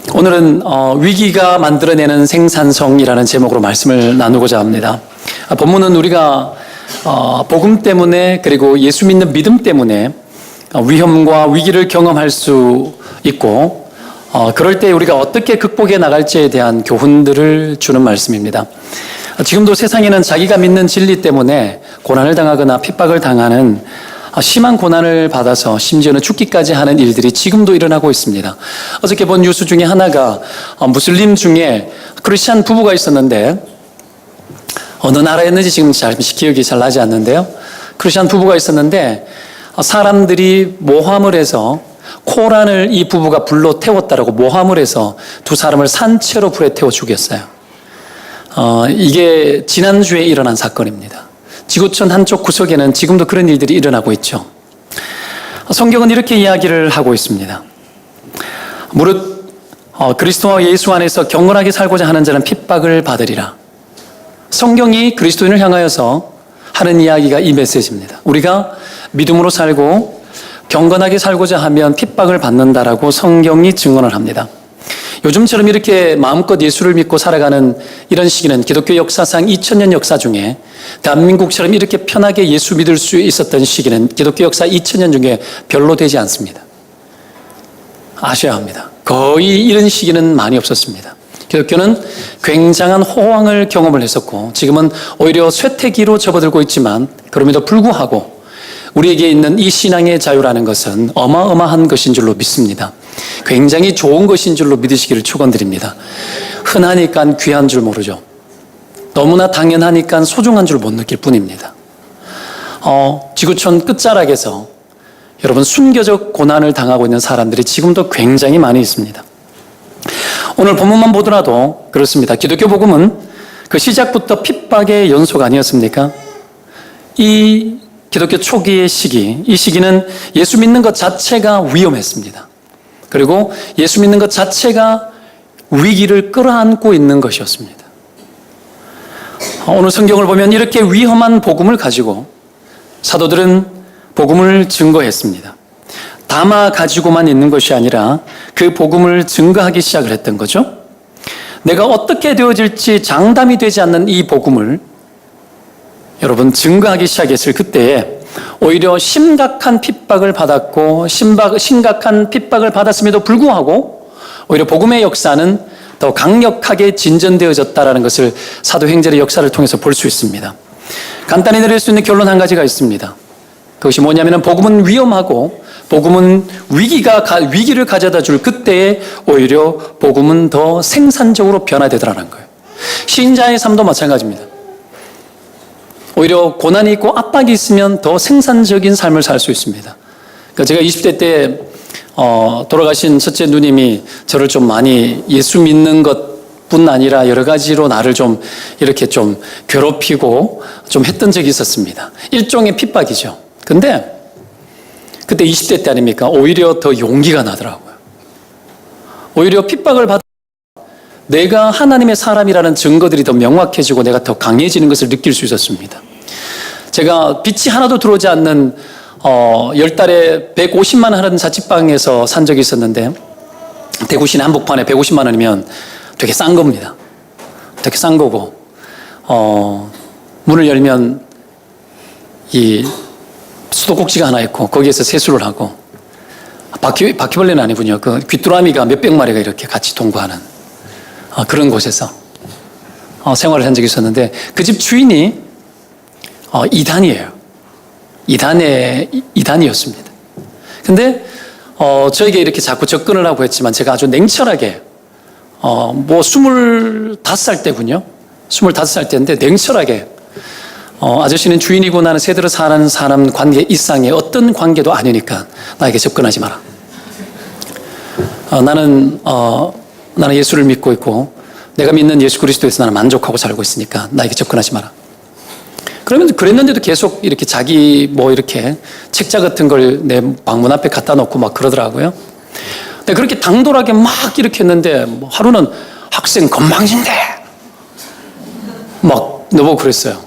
오늘은 위기가 만들어내는 생산성이라는 제목으로 말씀을 나누고자 합니다. 본문은 우리가 복음 때문에 그리고 예수 믿는 믿음 때문에 위험과 위기를 경험할 수 있고 그럴 때 우리가 어떻게 극복해 나갈지에 대한 교훈들을 주는 말씀입니다. 지금도 세상에는 자기가 믿는 진리 때문에 고난을 당하거나 핍박을 당하는 심한 고난을 받아서 심지어는 죽기까지 하는 일들이 지금도 일어나고 있습니다. 어저께 본 뉴스 중에 하나가 무슬림 중에 크리스찬 부부가 있었는데 어느 나라였는지 지금 기억이 잘 나지 않는데요. 크리스찬 부부가 있었는데 사람들이 모함을 해서 코란을 이 부부가 불로 태웠다라고 모함을 해서 두 사람을 산채로 불에 태워 죽였어요. 이게 지난주에 일어난 사건입니다. 지구촌 한쪽 구석에는 지금도 그런 일들이 일어나고 있죠. 성경은 이렇게 이야기를 하고 있습니다. 무릇 그리스도와 예수 안에서 경건하게 살고자 하는 자는 핍박을 받으리라. 성경이 그리스도인을 향하여서 하는 이야기가 이 메시지입니다. 우리가 믿음으로 살고 경건하게 살고자 하면 핍박을 받는다라고 성경이 증언을 합니다. 요즘처럼 이렇게 마음껏 예수를 믿고 살아가는 이런 시기는 기독교 역사상 2000년 역사 중에 대한민국처럼 이렇게 편하게 예수 믿을 수 있었던 시기는 기독교 역사 2000년 중에 별로 되지 않습니다. 아셔야 합니다. 거의 이런 시기는 많이 없었습니다. 기독교는 굉장한 호황을 경험을 했었고 지금은 오히려 쇠퇴기로 접어들고 있지만 그럼에도 불구하고 우리에게 있는 이 신앙의 자유라는 것은 어마어마한 것인 줄로 믿습니다. 굉장히 좋은 것인 줄로 믿으시기를 축원드립니다. 흔하니까 귀한 줄 모르죠. 너무나 당연하니까 소중한 줄 못 느낄 뿐입니다. 지구촌 끝자락에서 여러분 순교적 고난을 당하고 있는 사람들이 지금도 굉장히 많이 있습니다. 오늘 본문만 보더라도 그렇습니다. 기독교 복음은 그 시작부터 핍박의 연속 아니었습니까? 이 기독교 초기의 시기, 이 시기는 예수 믿는 것 자체가 위험했습니다. 그리고 예수 믿는 것 자체가 위기를 끌어안고 있는 것이었습니다. 오늘 성경을 보면 이렇게 위험한 복음을 가지고 사도들은 복음을 증거했습니다. 담아 가지고만 있는 것이 아니라 그 복음을 증거하기 시작을 했던 거죠. 내가 어떻게 되어질지 장담이 되지 않는 이 복음을 여러분 증거하기 시작했을 그때에 오히려 심각한 핍박을 받았고 심각한 핍박을 받았음에도 불구하고 오히려 복음의 역사는 더 강력하게 진전되어졌다는 것을 사도행전의 역사를 통해서 볼 수 있습니다. 간단히 내릴 수 있는 결론 한 가지가 있습니다. 그것이 뭐냐면 복음은 위험하고 복음은 위기를 가져다 줄 그때에 오히려 복음은 더 생산적으로 변화되더라는 거예요. 신자의 삶도 마찬가지입니다. 오히려 고난이 있고 압박이 있으면 더 생산적인 삶을 살 수 있습니다. 그러니까 제가 20대 때 돌아가신 첫째 누님이 저를 좀 많이 예수 믿는 것뿐 아니라 여러 가지로 나를 좀 이렇게 좀 괴롭히고 좀 했던 적이 있었습니다. 일종의 핍박이죠. 근데 그때 20대 때 아닙니까? 오히려 더 용기가 나더라고요. 오히려 핍박을 받아 내가 하나님의 사람이라는 증거들이 더 명확해지고 내가 더 강해지는 것을 느낄 수 있었습니다. 제가 빛이 하나도 들어오지 않는 10달에 150만 원 하는 자취방에서 산 적이 있었는데 대구 시내 한복판에 150만 원이면 되게 싼 겁니다. 되게 싼 거고 문을 열면 이 수도꼭지가 하나 있고 거기에서 세수를 하고 바퀴벌레는 아니군요. 그 귀뚜라미가 몇백 마리가 이렇게 같이 동거하는 그런 곳에서 생활을 한 적이 있었는데 그 집 주인이 이단이에요. 이단이었습니다. 근데 저에게 이렇게 자꾸 접근을 하고 했지만 제가 아주 냉철하게 25살 때군요. 25살 때인데 냉철하게 아저씨는 주인이고 나는 새대로 사는 사람 관계 이상의 어떤 관계도 아니니까 나에게 접근하지 마라. 나는 예수를 믿고 있고 내가 믿는 예수 그리스도에서 나는 만족하고 살고 있으니까 나에게 접근하지 마라. 그러면 그랬는데도 계속 이렇게 자기 이렇게 책자 같은 걸 내 방문 앞에 갖다 놓고 막 그러더라고요. 근데 그렇게 당돌하게 막 이렇게 했는데 하루는 학생 건방진데 막 너보고 그랬어요.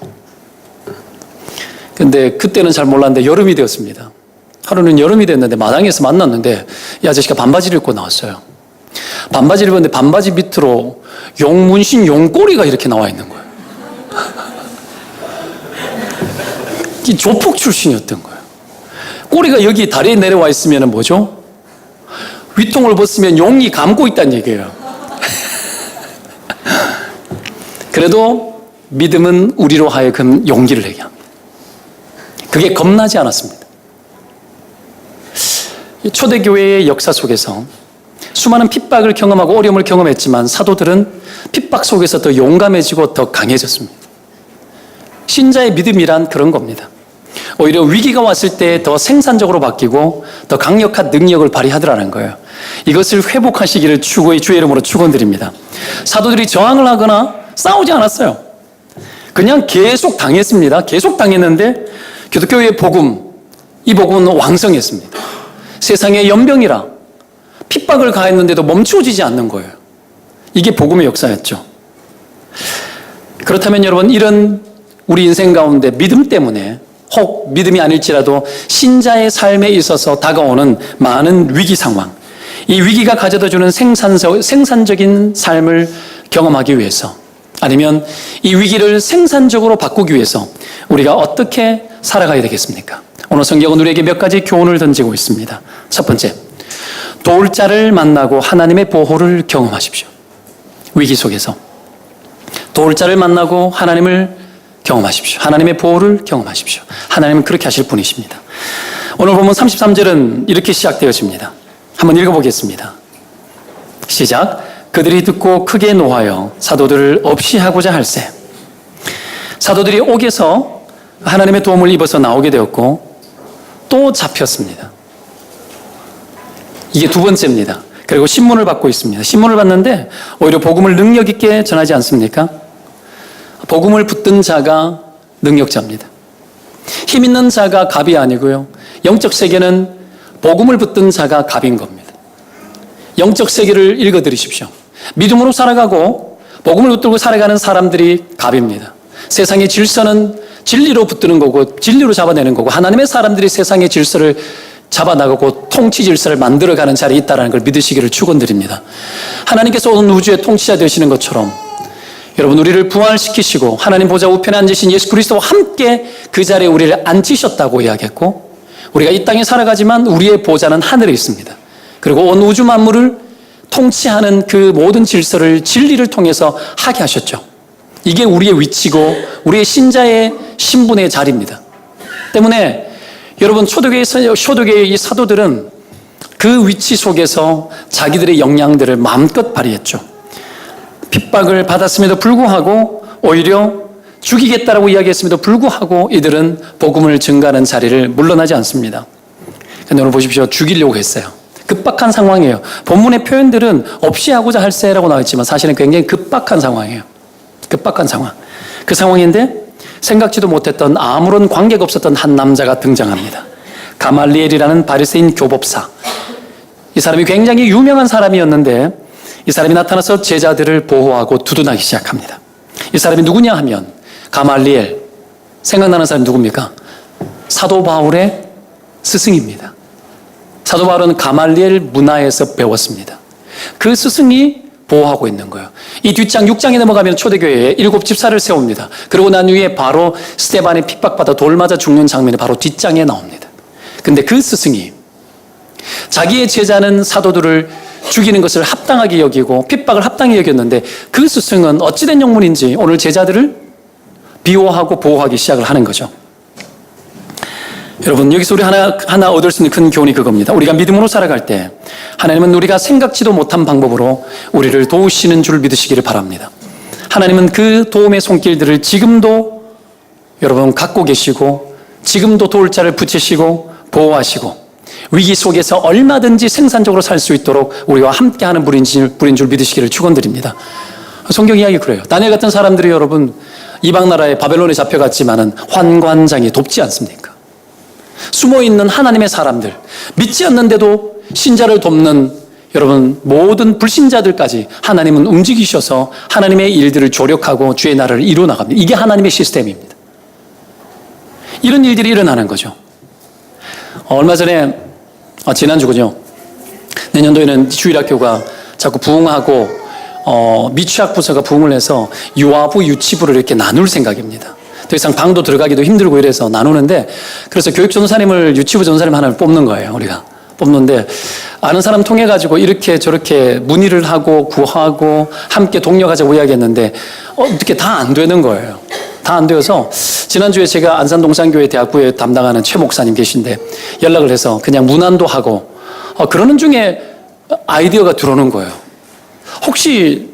근데 그때는 잘 몰랐는데 여름이 되었습니다. 하루는 여름이 됐는데 마당에서 만났는데 이 아저씨가 반바지를 입고 나왔어요. 반바지를 입었는데 반바지 밑으로 용 문신 용꼬리가 이렇게 나와 있는 거예요. 이 조폭 출신이었던 거예요. 꼬리가 여기 다리에 내려와 있으면 뭐죠? 위통을 벗으면 용이 감고 있다는 얘기예요. 그래도 믿음은 우리로 하여금 용기를 내게 합니다. 그게 겁나지 않았습니다. 초대교회의 역사 속에서 수많은 핍박을 경험하고 어려움을 경험했지만 사도들은 핍박 속에서 더 용감해지고 더 강해졌습니다. 신자의 믿음이란 그런 겁니다. 오히려 위기가 왔을 때 더 생산적으로 바뀌고 더 강력한 능력을 발휘하더라는 거예요. 이것을 회복하시기를 주의 이름으로 축원드립니다. 사도들이 저항을 하거나 싸우지 않았어요. 그냥 계속 당했습니다. 계속 당했는데 기독교의 복음, 이 복음은 왕성했습니다. 세상의 연병이라 핍박을 가했는데도 멈추어지지 않는 거예요. 이게 복음의 역사였죠. 그렇다면 여러분, 이런 우리 인생 가운데 믿음 때문에 혹 믿음이 아닐지라도 신자의 삶에 있어서 다가오는 많은 위기 상황, 이 위기가 가져다주는 생산적인 삶을 경험하기 위해서, 아니면 이 위기를 생산적으로 바꾸기 위해서 우리가 어떻게 살아가야 되겠습니까? 오늘 성경은 우리에게 몇 가지 교훈을 던지고 있습니다. 첫 번째, 도울 자를 만나고 하나님의 보호를 경험하십시오. 위기 속에서 도울 자를 만나고 하나님을 경험하십시오. 하나님의 보호를 경험하십시오. 하나님은 그렇게 하실 분이십니다. 오늘 보면 33절은 이렇게 시작되어집니다. 한번 읽어보겠습니다. 시작. 그들이 듣고 크게 노하여 사도들을 없이 하고자 할세. 사도들이 옥에서 하나님의 도움을 입어서 나오게 되었고 또 잡혔습니다. 이게 두 번째입니다. 그리고 신문을 받고 있습니다. 신문을 받는데 오히려 복음을 능력 있게 전하지 않습니까? 복음을 붙든 자가 능력자입니다. 힘 있는 자가 갑이 아니고요. 영적 세계는 복음을 붙든 자가 갑인 겁니다. 영적 세계를 읽어드리십시오. 믿음으로 살아가고 복음을 붙들고 살아가는 사람들이 갑입니다. 세상의 질서는 진리로 붙드는 거고 진리로 잡아내는 거고 하나님의 사람들이 세상의 질서를 잡아나가고 통치 질서를 만들어가는 자리에 있다는 걸 믿으시기를 축원드립니다. 하나님께서 온 우주의 통치자 되시는 것처럼 여러분, 우리를 부활시키시고 하나님 보좌 우편에 앉으신 예수 그리스도와 함께 그 자리에 우리를 앉히셨다고 이야기했고, 우리가 이 땅에 살아가지만 우리의 보좌는 하늘에 있습니다. 그리고 온 우주 만물을 통치하는 그 모든 질서를 진리를 통해서 하게 하셨죠. 이게 우리의 위치고 우리의 신자의 신분의 자리입니다. 때문에 여러분, 초대교회의 이 사도들은 그 위치 속에서 자기들의 역량들을 마음껏 발휘했죠. 핍박을 받았음에도 불구하고 오히려 죽이겠다라고 이야기했음에도 불구하고 이들은 복음을 증가하는 자리를 물러나지 않습니다. 그런데 오늘 보십시오. 죽이려고 했어요. 급박한 상황이에요. 본문의 표현들은 없이 하고자 할세라고 나와있지만 사실은 굉장히 급박한 상황이에요. 급박한 상황. 그 상황인데 생각지도 못했던 아무런 관계가 없었던 한 남자가 등장합니다. 가말리엘이라는 바리새인 교법사. 이 사람이 굉장히 유명한 사람이었는데 이 사람이 나타나서 제자들을 보호하고 두둔하기 시작합니다. 이 사람이 누구냐 하면 가말리엘. 생각나는 사람이 누굽니까? 사도 바울의 스승입니다. 사도 바울은 가말리엘 문화에서 배웠습니다. 그 스승이 보호하고 있는 거예요. 이 뒷장 6장에 넘어가면 초대교회에 7 집사를 세웁니다. 그리고 난 후에 바로 스데반이 핍박받아 돌 맞아 죽는 장면이 바로 뒷장에 나옵니다. 근데 그 스승이 자기의 제자는 사도들을 죽이는 것을 합당하게 여기고 핍박을 합당히 여겼는데 그 스승은 어찌된 영문인지 오늘 제자들을 비호하고 보호하기 시작을 하는 거죠. 여러분, 여기서 우리 하나 얻을 수 있는 큰 교훈이 그겁니다. 우리가 믿음으로 살아갈 때 하나님은 우리가 생각지도 못한 방법으로 우리를 도우시는 줄 믿으시기를 바랍니다. 하나님은 그 도움의 손길들을 지금도 여러분 갖고 계시고 지금도 도울 자를 붙이시고 보호하시고 위기 속에서 얼마든지 생산적으로 살 수 있도록 우리와 함께하는 분인 줄 믿으시기를 축원드립니다. 성경 이야기 그래요. 다니엘 같은 사람들이 여러분 이방 나라에 바벨론에 잡혀갔지만은 환관장이 돕지 않습니까? 숨어있는 하나님의 사람들, 믿지 않는데도 신자를 돕는 여러분 모든 불신자들까지 하나님은 움직이셔서 하나님의 일들을 조력하고 주의 나라를 이루어 나갑니다. 이게 하나님의 시스템입니다. 이런 일들이 일어나는 거죠. 얼마 전에 지난주군요. 내년도에는 주일학교가 자꾸 부흥하고 미취학 부서가 부흥을 해서 유아부, 유치부를 이렇게 나눌 생각입니다. 더 이상 방도 들어가기도 힘들고 이래서 나누는데, 그래서 교육 전도사님을, 유치부 전도사님 하나를 뽑는 거예요. 우리가 뽑는데, 아는 사람 통해 가지고 이렇게 저렇게 문의를 하고 구하고 함께 동력하자고 이야기했는데 어떻게 다 안 되는 거예요. 다 안 되어서 지난주에 제가 안산동산교회 대학부에 담당하는 최 목사님 계신데 연락을 해서 그냥 문안도 하고 그러는 중에 아이디어가 들어오는 거예요. 혹시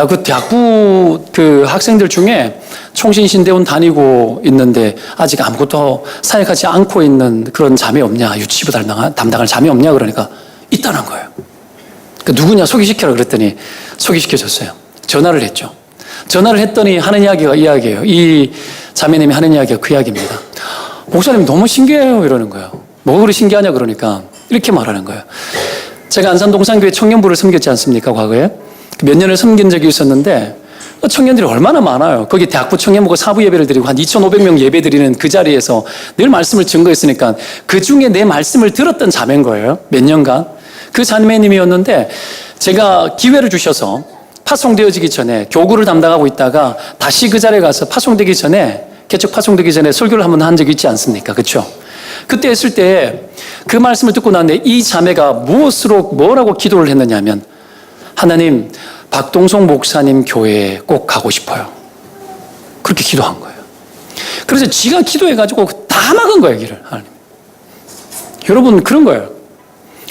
그 대학부 그 학생들 중에 총신신대원 다니고 있는데 아직 아무것도 사역하지 않고 있는 그런 자매 없냐, 유치부 담당할 자매 없냐, 그러니까 있다는 거예요. 누구냐 소개시켜라 그랬더니 소개시켜줬어요. 전화를 했죠. 전화를 했더니 하는 이야기가 이야기예요. 이 자매님이 하는 이야기가 그 이야기입니다. 목사님 너무 신기해요 이러는 거예요. 뭐가 그리 신기하냐 그러니까 이렇게 말하는 거예요. 제가 안산동산교회 청년부를 섬겼지 않습니까, 과거에? 몇 년을 섬긴 적이 있었는데 청년들이 얼마나 많아요. 거기 대학부 청년부가 사부 예배를 드리고 한 2,500명 예배 드리는 그 자리에서 늘 말씀을 증거했으니까 그 중에 내 말씀을 들었던 자매인 거예요. 몇 년간. 그 자매님이었는데 제가 기회를 주셔서 파송되어지기 전에 교구를 담당하고 있다가 다시 그 자리에 가서 파송되기 전에, 개척 파송되기 전에 설교를 한번 한 적이 있지 않습니까? 그렇죠? 그때 했을 때 그 말씀을 듣고 나는데 이 자매가 뭐라고 기도를 했느냐면, 하나님, 박동성 목사님 교회에 꼭 가고 싶어요. 그렇게 기도한 거예요. 그래서 지가 기도해가지고 다 막은 거예요, 길을. 하나님. 여러분, 그런 거예요.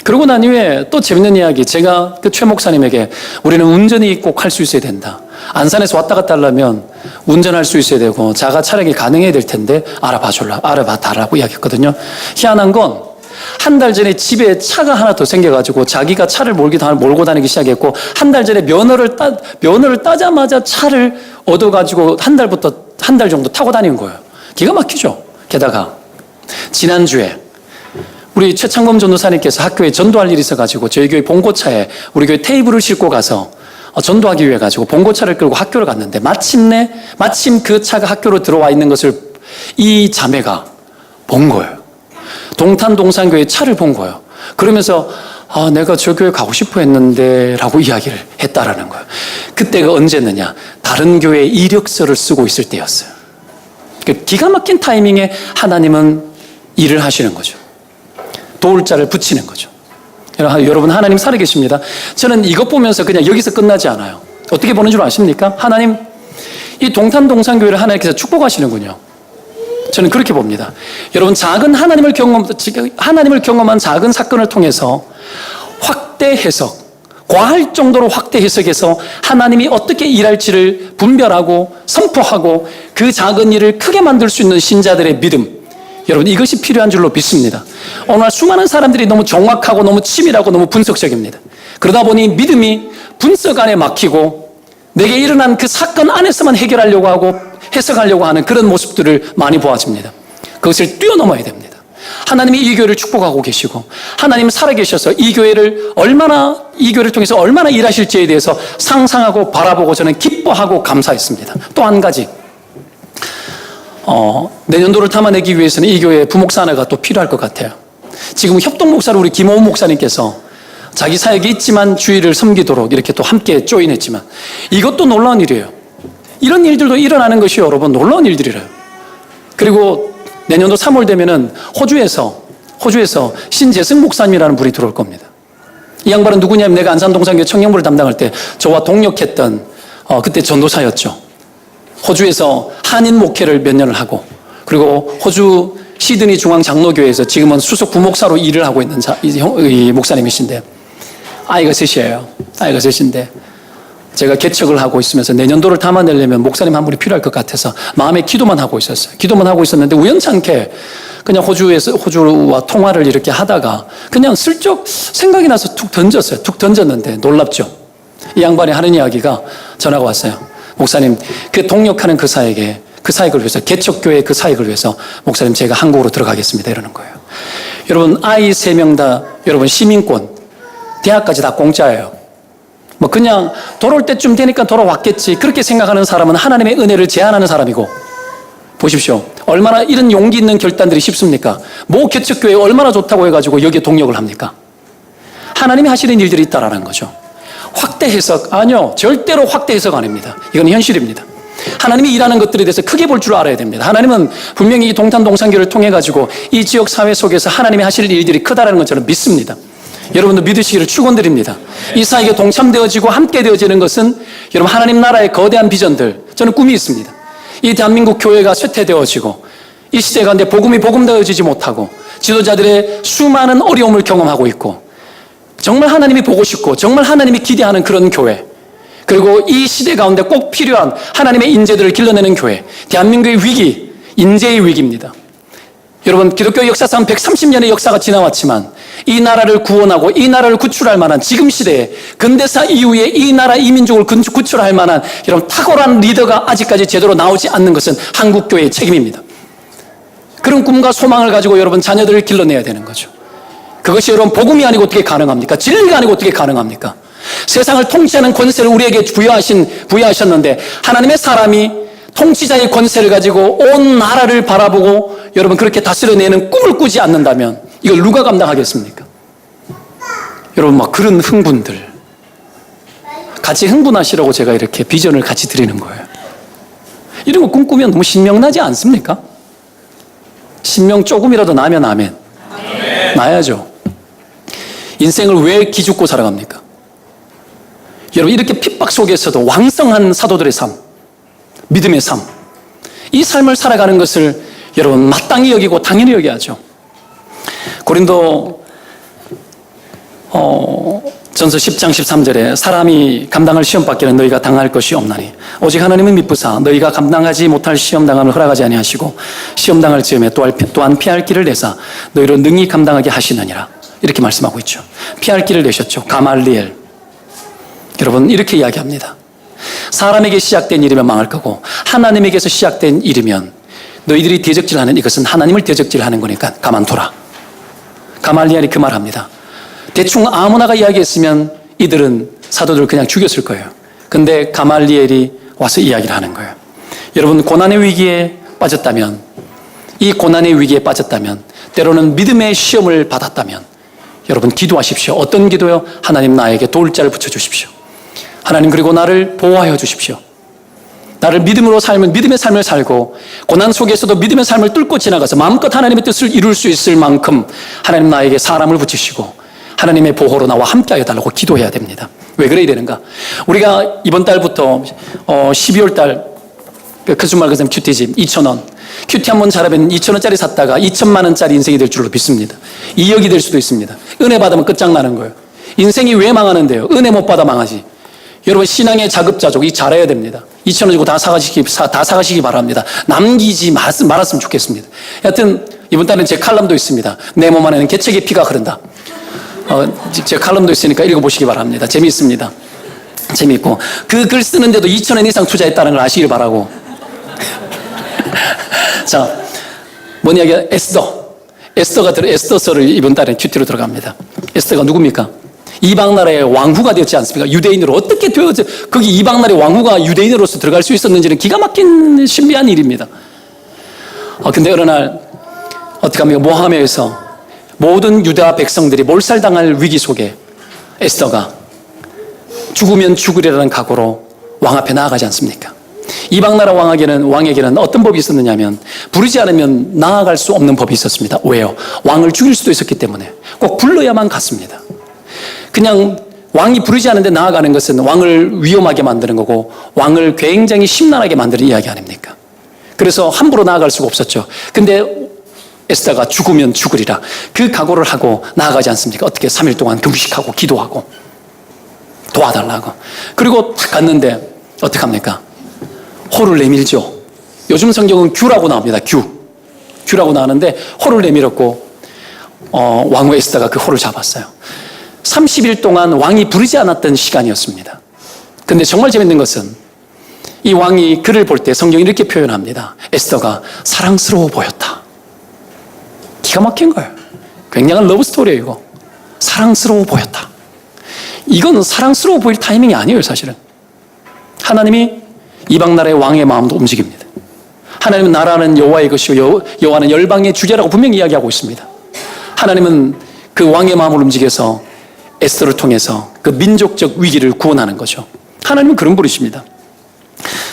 그러고 난 이후에 또 재밌는 이야기, 제가 그 최 목사님에게 우리는 운전이 꼭 할 수 있어야 된다. 안산에서 왔다 갔다 하려면 운전할 수 있어야 되고 자가 차량이 가능해야 될 텐데 알아봐 달라고 이야기했거든요. 희한한 건 한 달 전에 집에 차가 하나 더 생겨가지고 자기가 차를 몰고 다니기 시작했고, 한 달 전에 면허를 따자마자 차를 얻어가지고 한 달 정도 타고 다닌 거예요. 기가 막히죠. 게다가 지난주에 우리 최창범 전도사님께서 학교에 전도할 일이 있어가지고 저희 교회 봉고차에 우리 교회 테이블을 싣고 가서 전도하기 위해 가지고 봉고차를 끌고 학교를 갔는데 마침 그 차가 학교로 들어와 있는 것을 이 자매가 본 거예요. 동탄동산교회 차를 본 거예요. 그러면서 내가 저 교회 가고 싶어 했는데 라고 이야기를 했다라는 거예요. 그때가 언제느냐, 다른 교회에 이력서를 쓰고 있을 때였어요. 기가 막힌 타이밍에 하나님은 일을 하시는 거죠. 도울 자를 붙이는 거죠. 여러분, 하나님 살아계십니다. 저는 이것 보면서 그냥 여기서 끝나지 않아요. 어떻게 보는 줄 아십니까? 하나님, 이 동탄동산교회를 하나님께서 축복하시는군요. 저는 그렇게 봅니다. 여러분, 하나님을 경험한 작은 사건을 통해서 확대 해석, 과할 정도로 확대 해석해서 하나님이 어떻게 일할지를 분별하고 선포하고 그 작은 일을 크게 만들 수 있는 신자들의 믿음, 여러분, 이것이 필요한 줄로 믿습니다. 오늘 수많은 사람들이 너무 정확하고 너무 치밀하고 너무 분석적입니다. 그러다 보니 믿음이 분석 안에 막히고 내게 일어난 그 사건 안에서만 해결하려고 하고 해석하려고 하는 그런 모습들을 많이 보아집니다. 그것을 뛰어넘어야 됩니다. 하나님이 이 교회를 축복하고 계시고 하나님 살아계셔서 이 교회를 통해서 얼마나 일하실지에 대해서 상상하고 바라보고 저는 기뻐하고 감사했습니다. 또 한 가지, 내년도를 담아내기 위해서는 이 교회에 부목사 하나가 또 필요할 것 같아요. 지금 협동목사로 우리 김호훈 목사님께서 자기 사역이 있지만 주의를 섬기도록 이렇게 또 함께 조인했지만 이것도 놀라운 일이에요. 이런 일들도 일어나는 것이 여러분 놀라운 일들이래요. 그리고 내년도 3월 되면은 호주에서 신재승 목사님이라는 분이 들어올 겁니다. 이 양반은 누구냐면 내가 안산동산교회 청년부를 담당할 때 저와 동역했던 그때 전도사였죠. 호주에서 한인 목회를 몇 년을 하고, 그리고 호주 시드니 중앙장로교회에서 지금은 수석 부목사로 일을 하고 있는 이 목사님이신데, 아이가 셋인데 제가 개척을 하고 있으면서 내년도를 담아내려면 목사님 한 분이 필요할 것 같아서 마음에 기도만 하고 있었는데 우연찮게 그냥 호주와 통화를 이렇게 하다가 그냥 슬쩍 생각이 나서 툭 던졌는데 놀랍죠. 이 양반이 하는 이야기가 전화가 왔어요. 목사님, 그 동역하는 그 사역을 위해서, 개척교회 그 사역을 위해서 목사님 제가 한국으로 들어가겠습니다 이러는 거예요. 여러분, 아이 3명 다 여러분 시민권, 대학까지 다 공짜예요. 그냥 돌아올 때쯤 되니까 돌아왔겠지 그렇게 생각하는 사람은 하나님의 은혜를 제한하는 사람이고, 보십시오. 얼마나 이런 용기 있는 결단들이 쉽습니까? 모 개척교회 얼마나 좋다고 해가지고 여기에 동력을 합니까? 하나님이 하시는 일들이 있다라는 거죠. 확대 해석, 아니요. 절대로 확대 해석 아닙니다. 이건 현실입니다. 하나님이 일하는 것들에 대해서 크게 볼 줄 알아야 됩니다. 하나님은 분명히 이 동탄동산교를 통해 가지고 이 지역 사회 속에서 하나님이 하실 일들이 크다라는 걸 저는 믿습니다. 여러분도 믿으시기를 축원드립니다. 이 사역에 동참되어지고 함께 되어지는 것은 여러분 하나님 나라의 거대한 비전들, 저는 꿈이 있습니다. 이 대한민국 교회가 쇠퇴되어지고 이 시대 가운데 복음이 복음되어지지 못하고 지도자들의 수많은 어려움을 경험하고 있고 정말 하나님이 보고 싶고 정말 하나님이 기대하는 그런 교회, 그리고 이 시대 가운데 꼭 필요한 하나님의 인재들을 길러내는 교회, 대한민국의 위기, 인재의 위기입니다. 여러분 기독교 역사상 130년의 역사가 지나왔지만 이 나라를 구원하고 이 나라를 구출할 만한 지금 시대에 근대사 이후에 이 나라 이 민족을 구출할 만한 여러분 탁월한 리더가 아직까지 제대로 나오지 않는 것은 한국교회의 책임입니다. 그런 꿈과 소망을 가지고 여러분 자녀들을 길러내야 되는 거죠. 그것이 여러분 복음이 아니고 어떻게 가능합니까? 진리가 아니고 어떻게 가능합니까? 세상을 통치하는 권세를 우리에게 부여하셨는데 하나님의 사람이 통치자의 권세를 가지고 온 나라를 바라보고 여러분 그렇게 다스려내는 꿈을 꾸지 않는다면 이걸 누가 감당하겠습니까? 여러분 막 그런 흥분들 같이 흥분하시라고 제가 이렇게 비전을 같이 드리는 거예요. 이런 거 꿈꾸면 너무 신명나지 않습니까? 신명 조금이라도 나면 아멘. 나야죠. 인생을 왜 기죽고 살아갑니까? 여러분 이렇게 핍박 속에서도 왕성한 사도들의 삶, 믿음의 삶, 이 삶을 살아가는 것을 여러분 마땅히 여기고 당연히 여겨야죠. 고린도 전서 10장 13절에 사람이 감당할 시험 밖에는 너희가 당할 것이 없나니 오직 하나님은 미쁘사 너희가 감당하지 못할 시험 당함을 허락하지 아니하시고 시험 당할 즈음에 또한 피할 길을 내사 너희로 능히 감당하게 하시느니라, 이렇게 말씀하고 있죠. 피할 길을 내셨죠. 가말리엘. 여러분 이렇게 이야기합니다. 사람에게 시작된 일이면 망할 거고 하나님에게서 시작된 일이면 너희들이 대적질하는 이것은 하나님을 대적질하는 거니까 가만둬라. 가말리엘이 그 말합니다. 대충 아무나가 이야기했으면 이들은 사도들을 그냥 죽였을 거예요. 근데 가말리엘이 와서 이야기를 하는 거예요. 여러분 고난의 위기에 빠졌다면, 이 고난의 위기에 빠졌다면, 때로는 믿음의 시험을 받았다면 여러분 기도하십시오. 어떤 기도요? 하나님 나에게 도울 자를 붙여주십시오. 하나님 그리고 나를 보호하여 주십시오. 나를 믿음으로 살면 믿음의 삶을 살고 고난 속에서도 믿음의 삶을 뚫고 지나가서 마음껏 하나님의 뜻을 이룰 수 있을 만큼 하나님 나에게 사람을 붙이시고 하나님의 보호로 나와 함께하여 달라고 기도해야 됩니다. 왜 그래야 되는가? 우리가 이번 달부터 12월 달 그주말 그쌤 큐티집 2,000원, 큐티 한 번 잘하면 2,000원짜리 샀다가 2천만 원짜리 인생이 될 줄로 믿습니다. 2억이 될 수도 있습니다. 은혜 받으면 끝장나는 거예요. 인생이 왜 망하는데요? 은혜 못 받아 망하지. 여러분 신앙의 자급자족 이 잘해야 됩니다. 2,000원 주고 다 사가시기 바랍니다. 남기지 말았으면 좋겠습니다. 여하튼 이번 달엔 제 칼럼도 있습니다. 내 몸 안에는 개척의 피가 흐른다. 제 칼럼도 있으니까 읽어보시기 바랍니다. 재미있습니다. 재미있고 그 글 쓰는데도 2,000원 이상 투자했다는 걸 아시길 바라고. 자, 뭐냐 이게 에스더서를 이번 달에 큐티로 들어갑니다. 에스더가 누굽니까? 이방 나라의 왕후가 되었지 않습니까? 유대인으로 어떻게 되어져? 거기 이방 나라의 왕후가 유대인으로서 들어갈 수 있었는지는 기가 막힌 신비한 일입니다. 근데 어느 날 어떻게 합니까? 모함에서 모든 유다 백성들이 몰살당할 위기 속에 에스더가 죽으면 죽으리라는 각오로 왕 앞에 나아가지 않습니까? 이방 나라 왕에게는 어떤 법이 있었느냐면 부르지 않으면 나아갈 수 없는 법이 있었습니다. 왜요? 왕을 죽일 수도 있었기 때문에 꼭 불러야만 갔습니다. 그냥 왕이 부르지 않는데 나아가는 것은 왕을 위험하게 만드는 거고 왕을 굉장히 심란하게 만드는 이야기 아닙니까? 그래서 함부로 나아갈 수가 없었죠. 근데 에스더가 죽으면 죽으리라 그 각오를 하고 나아가지 않습니까? 어떻게 3일 동안 금식하고 기도하고 도와달라고. 그리고 딱 갔는데 어떡합니까? 호를 내밀죠. 요즘 성경은 규라고 나옵니다. 규라고 나오는데 호를 내밀었고 왕후 에스더가 그 호를 잡았어요. 30일 동안 왕이 부르지 않았던 시간이었습니다. 근데 정말 재밌는 것은 이 왕이 글을 볼 때 성경이 이렇게 표현합니다. 에스더가 사랑스러워 보였다. 기가 막힌 거예요. 굉장한 러브 스토리예요, 이거. 사랑스러워 보였다. 이건 사랑스러워 보일 타이밍이 아니에요, 사실은. 하나님이 이방 나라의 왕의 마음도 움직입니다. 하나님은 나라는 여호와의 것이요 여호와는 열방의 주제라고 분명히 이야기하고 있습니다. 하나님은 그 왕의 마음을 움직여서 에스더를 통해서 그 민족적 위기를 구원하는 거죠. 하나님은 그런 분이십니다.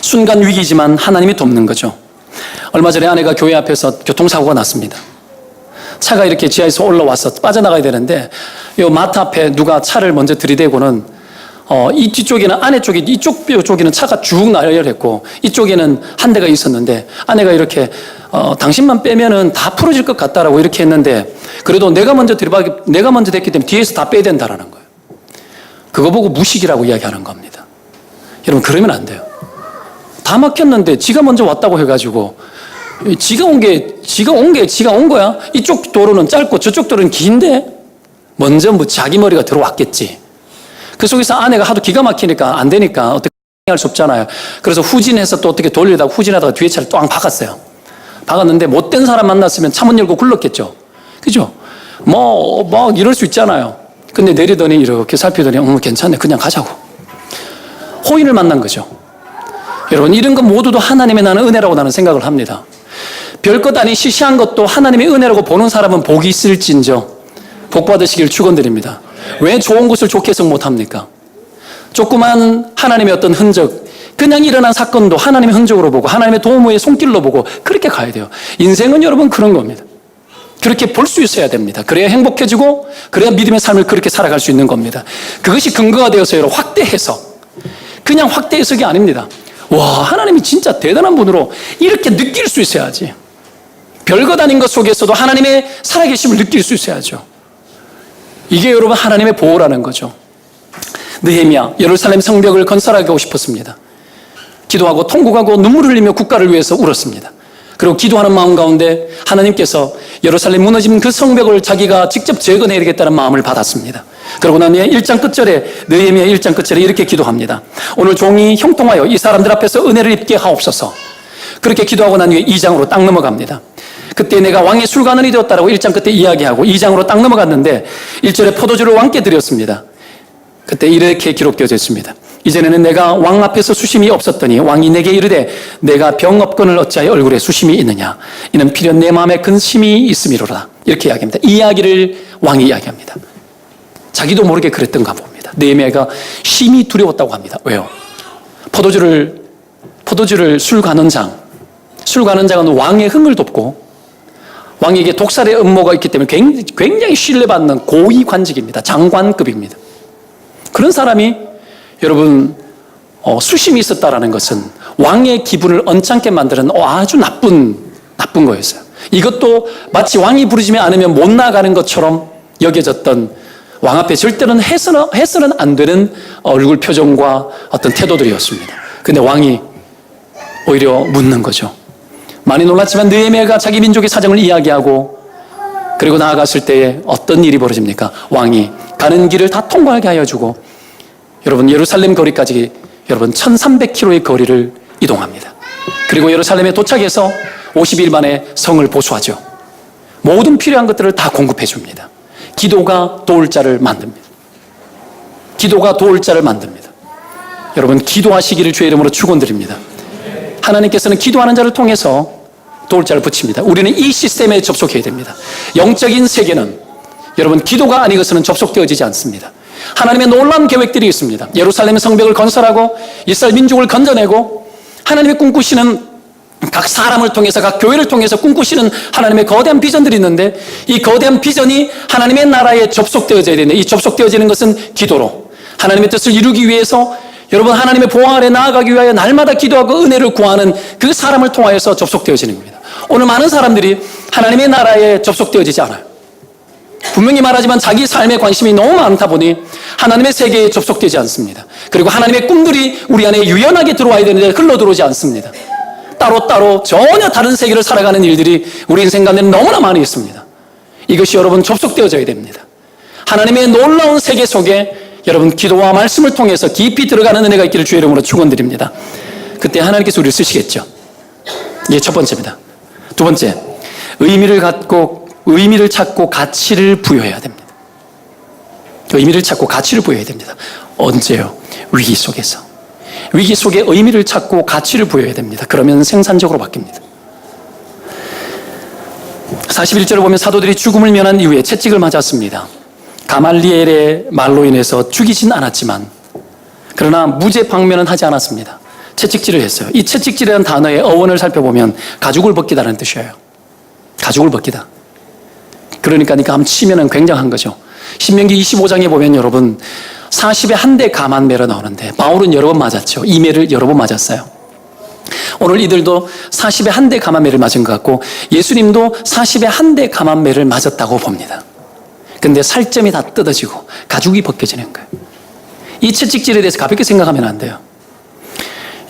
순간 위기지만 하나님이 돕는 거죠. 얼마 전에 아내가 교회 앞에서 교통사고가 났습니다. 차가 이렇게 지하에서 올라와서 빠져나가야 되는데 요 마트 앞에 누가 차를 먼저 들이대고는 이 뒤쪽에는 아내 쪽이 이쪽에는 차가 쭉 나열했고 이쪽에는 한 대가 있었는데 아내가 이렇게 당신만 빼면은 다 풀어질 것 같다라고 이렇게 했는데 그래도 내가 먼저 됐기 때문에 뒤에서 다 빼야 된다라는 거예요. 그거 보고 무식이라고 이야기하는 겁니다. 여러분 그러면 안 돼요. 다 막혔는데 지가 먼저 왔다고 해가지고 지가 온 거야. 이쪽 도로는 짧고 저쪽 도로는 긴데 먼저 자기 머리가 들어왔겠지. 그 속에서 아내가 하도 기가 막히니까 안 되니까 어떻게 할 수 없잖아요. 그래서 후진해서 또 어떻게 돌리다가 후진하다가 뒤에 차를 또 박았어요. 박았는데 못된 사람 만났으면 차문 열고 굴렀겠죠. 그죠? 막 이럴 수 있잖아요. 근데 내리더니 이렇게 살피더니 괜찮네. 그냥 가자고. 호인을 만난 거죠. 여러분 이런 것 모두도 하나님의 나는 은혜라고 나는 생각을 합니다. 별것 아닌 시시한 것도 하나님의 은혜라고 보는 사람은 복이 있을진저 복 받으시길 축원드립니다. 왜 좋은 것을 좋게 해석 못합니까? 조그만 하나님의 어떤 흔적, 그냥 일어난 사건도 하나님의 흔적으로 보고 하나님의 도움의 손길로 보고 그렇게 가야 돼요. 인생은 여러분 그런 겁니다. 그렇게 볼 수 있어야 됩니다. 그래야 행복해지고 그래야 믿음의 삶을 그렇게 살아갈 수 있는 겁니다. 그것이 근거가 되어서 여러분 확대 해석, 그냥 확대 해석이 아닙니다. 와, 하나님이 진짜 대단한 분으로 이렇게 느낄 수 있어야지. 별것 아닌 것 속에서도 하나님의 살아계심을 느낄 수 있어야죠. 이게 여러분 하나님의 보호라는 거죠. 느헤미야 예루살렘 성벽을 건설하고 싶었습니다. 기도하고 통곡하고 눈물을 흘리며 국가를 위해서 울었습니다. 그리고 기도하는 마음 가운데 하나님께서 예루살렘 무너진 그 성벽을 자기가 직접 재건해야 되겠다는 마음을 받았습니다. 그러고 난 후에 1장 끝절에 느헤미야 1장 끝절에 이렇게 기도합니다. 오늘 종이 형통하여 이 사람들 앞에서 은혜를 입게 하옵소서. 그렇게 기도하고 난 후에 2장으로 딱 넘어갑니다. 그때 내가 왕의 술관원이 되었다라고 1장 끝에 이야기하고 2장으로 딱 넘어갔는데 1절에 포도주를 왕께 드렸습니다. 그때 이렇게 기록되어져 있습니다. 이전에는 내가 왕 앞에서 수심이 없었더니 왕이 내게 이르되 내가 병업권을 어찌하여 얼굴에 수심이 있느냐. 이는 필연 내 마음에 근심이 있음이로라. 이렇게 이야기합니다. 이 이야기를 왕이 이야기합니다. 자기도 모르게 그랬던가 봅니다. 느헤미야가 심히 두려웠다고 합니다. 왜요? 포도주를 술관원장은 왕의 흥을 돋고 왕에게 독살의 음모가 있기 때문에 굉장히 신뢰받는 고위 관직입니다. 장관급입니다. 그런 사람이 여러분 수심이 있었다라는 것은 왕의 기분을 언짢게 만드는 아주 나쁜 거였어요. 이것도 마치 왕이 부르지 않으면 못 나가는 것처럼 여겨졌던 왕 앞에 절대로 해서는 안 되는 얼굴 표정과 어떤 태도들이었습니다. 근데 왕이 오히려 묻는 거죠. 많이 놀랐지만 느헤미야가 자기 민족의 사정을 이야기하고 그리고 나아갔을 때에 어떤 일이 벌어집니까? 왕이 가는 길을 다 통과하게 하여 주고 여러분 예루살렘 거리까지 여러분 1300km의 거리를 이동합니다. 그리고 예루살렘에 도착해서 50일 만에 성을 보수하죠. 모든 필요한 것들을 다 공급해 줍니다. 기도가 도울 자를 만듭니다. 여러분 기도하시기를 주의 이름으로 축원드립니다. 하나님께서는 기도하는 자를 통해서 도울 자를 붙입니다. 우리는 이 시스템에 접속해야 됩니다. 영적인 세계는 여러분 기도가 아니고서는 접속되어지지 않습니다. 하나님의 놀라운 계획들이 있습니다. 예루살렘 성벽을 건설하고 이스라엘 민족을 건져내고 하나님의 꿈꾸시는 각 사람을 통해서 각 교회를 통해서 꿈꾸시는 하나님의 거대한 비전들이 있는데 이 거대한 비전이 하나님의 나라에 접속되어져야 되는데 이 접속되어지는 것은 기도로 하나님의 뜻을 이루기 위해서 여러분 하나님의 보호 아래 나아가기 위하여 날마다 기도하고 은혜를 구하는 그 사람을 통하여서 접속되어지는 겁니다. 오늘 많은 사람들이 하나님의 나라에 접속되어지지 않아요. 분명히 말하지만 자기 삶에 관심이 너무 많다 보니 하나님의 세계에 접속되지 않습니다. 그리고 하나님의 꿈들이 우리 안에 유연하게 들어와야 되는데 흘러 들어오지 않습니다. 따로따로 전혀 다른 세계를 살아가는 일들이 우리 인생 가운데 너무나 많이 있습니다. 이것이 여러분 접속되어져야 됩니다. 하나님의 놀라운 세계 속에 여러분 기도와 말씀을 통해서 깊이 들어가는 은혜가 있기를 주의 이름으로 축원드립니다. 그때 하나님께서 우리를 쓰시겠죠. 이게 첫 번째입니다. 두 번째, 의미를 찾고 가치를 부여해야 됩니다. 의미를 찾고 가치를 부여해야 됩니다. 언제요? 위기 속에서. 위기 속에 의미를 찾고 가치를 부여해야 됩니다. 그러면 생산적으로 바뀝니다. 41절을 보면 사도들이 죽음을 면한 이후에 채찍을 맞았습니다. 가말리엘의 말로 인해서 죽이진 않았지만 그러나 무죄 방면은 하지 않았습니다. 채찍질을 했어요. 이 채찍질이라는 단어의 어원을 살펴보면 가죽을 벗기다는 뜻이에요. 가죽을 벗기다. 그러니까 한번 치면은 굉장한 거죠. 신명기 25장에 보면 여러분 40에 한 대 감한 매로 나오는데 바울은 여러 번 맞았죠. 이 매를 여러 번 맞았어요. 오늘 이들도 40에 한 대 감한 매를 맞은 것 같고 예수님도 40에 한 대 감한 매를 맞았다고 봅니다. 근데 살점이 다 뜯어지고 가죽이 벗겨지는 거예요. 이 채찍질에 대해서 가볍게 생각하면 안 돼요.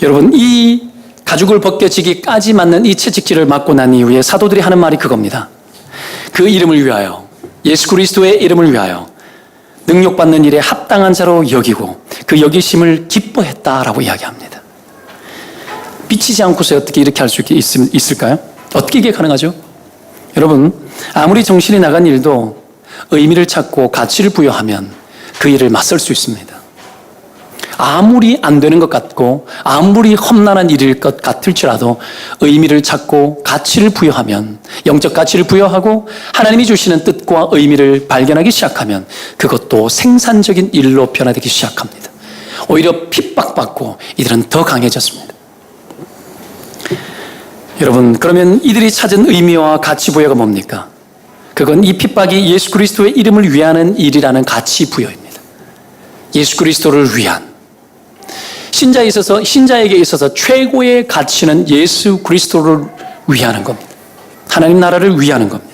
여러분, 이 가죽을 벗겨지기까지 맞는 이 채찍질을 맞고 난 이후에 사도들이 하는 말이 그겁니다. 그 이름을 위하여, 예수 그리스도의 이름을 위하여 능력받는 일에 합당한 자로 여기고 그 여기심을 기뻐했다라고 이야기합니다. 비치지 않고서 어떻게 이렇게 할 수 있을까요? 어떻게 이게 가능하죠? 여러분, 아무리 정신이 나간 일도 의미를 찾고 가치를 부여하면 그 일을 맞설 수 있습니다. 아무리 안 되는 것 같고 아무리 험난한 일일 것 같을지라도 의미를 찾고 가치를 부여하면, 영적 가치를 부여하고 하나님이 주시는 뜻과 의미를 발견하기 시작하면 그것도 생산적인 일로 변화되기 시작합니다. 오히려 핍박받고 이들은 더 강해졌습니다. 여러분, 그러면 이들이 찾은 의미와 가치 부여가 뭡니까? 그건 이 핍박이 예수 그리스도의 이름을 위하는 일이라는 가치 부여입니다. 예수 그리스도를 위한, 신자에게 있어서 최고의 가치는 예수 그리스도를 위하는 겁니다. 하나님 나라를 위하는 겁니다.